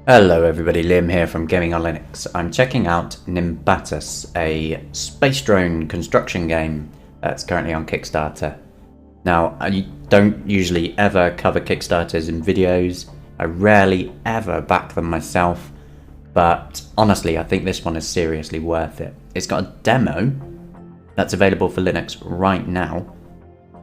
Hello everybody, Liam here from GamingOnLinux. I'm checking out Nimbatus, a space drone construction game that's currently on Kickstarter. Now, I don't usually ever cover Kickstarters in videos. I rarely ever back them myself, but honestly I think this one is seriously worth it. It's got a demo that's available for Linux right now.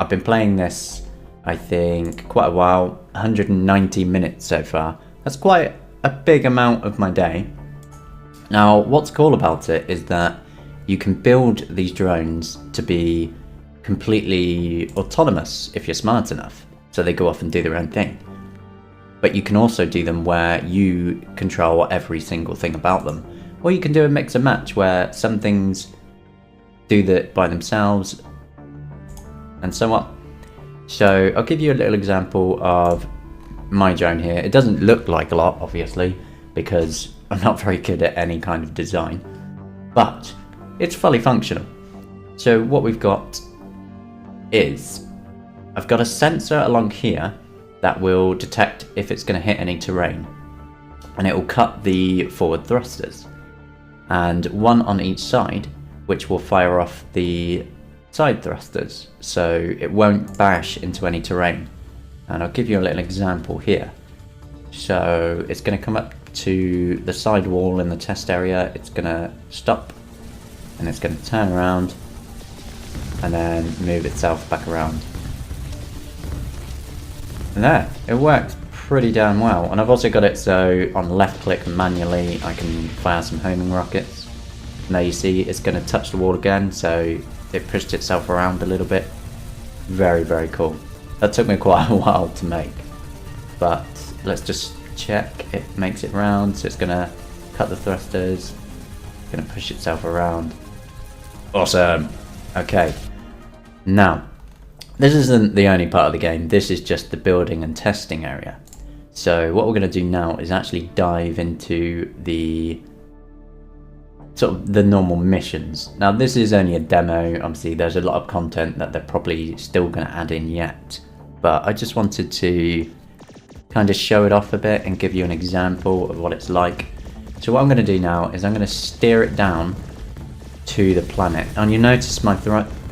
I've been playing this, I think, quite a while, 190 minutes so far. That's quite a big amount of my day. Now, what's cool about it is that you can build these drones to be completely autonomous if you're smart enough, so they go off and do their own thing. But you can also do them where you control every single thing about them, or you can do a mix and match where some things do that by themselves and so on. So I'll give you a little example of my drone here. It doesn't look like a lot, obviously, because I'm not very good at any kind of design, but it's fully functional. So what we've got is, I've got a sensor along here that will detect if it's going to hit any terrain, and it will cut the forward thrusters, and one on each side, which will fire off the side thrusters, so it won't bash into any terrain. And I'll give you a little example here. So it's going to come up to the side wall in the test area, it's going to stop, and it's going to turn around and then move itself back around. And there, it worked pretty damn well. And I've also got it so on left click manually I can fire some homing rockets. And there you see it's going to touch the wall again, so it pushed itself around a little bit. Very, very cool. That took me quite a while to make, but let's just check it makes it round. So it's gonna cut the thrusters, gonna push itself around. Awesome. Okay, now this isn't the only part of the game. This is just the building and testing area. So what we're gonna do now is actually dive into the sort of the normal missions. Now this is only a demo, obviously there's a lot of content that they're probably still going to add in yet, but I just wanted to kind of show it off a bit and give you an example of what it's like. So what I'm going to do now is I'm going to steer it down to the planet, and you notice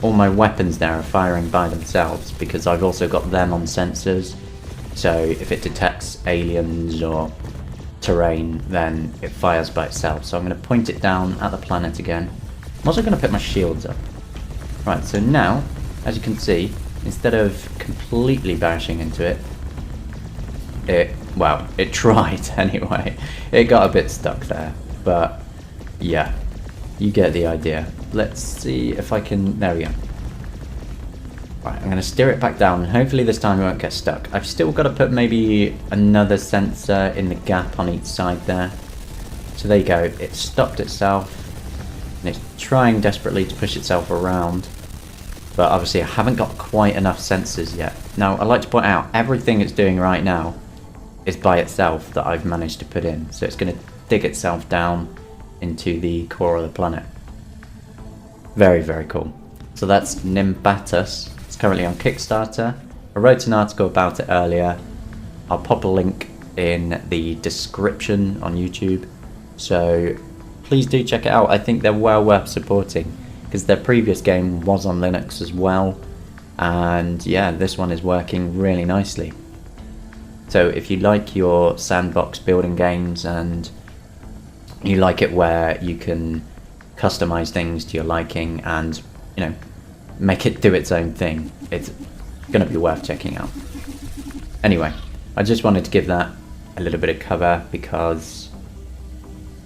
all my weapons there are firing by themselves because I've also got them on sensors, so if it detects aliens or terrain then it fires by itself. So I'm going to point it down at the planet again. I'm also going to put my shields up. Right, so now as you can see, instead of completely bashing into it, it tried anyway. It got a bit stuck there, but yeah, you get the idea. Let's see if I can, there we go. Right, I'm going to steer it back down, and hopefully this time it won't get stuck. I've still got to put maybe another sensor in the gap on each side there. So there you go, it stopped itself, and it's trying desperately to push itself around, but obviously I haven't got quite enough sensors yet. Now I'd like to point out, everything it's doing right now is by itself that I've managed to put in. So it's going to dig itself down into the core of the planet. Very, very cool. So that's Nimbatus. Currently on Kickstarter. I wrote an article about it earlier. I'll pop a link in the description on YouTube, so please do check it out. I think they're well worth supporting because their previous game was on Linux as well, and yeah, this one is working really nicely. So if you like your sandbox building games and you like it where you can customize things to your liking and, you know, make it do its own thing, it's going to be worth checking out. Anyway, I just wanted to give that a little bit of cover because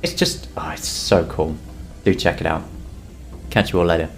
it's just, oh, it's so cool. Do check it out. Catch you all later.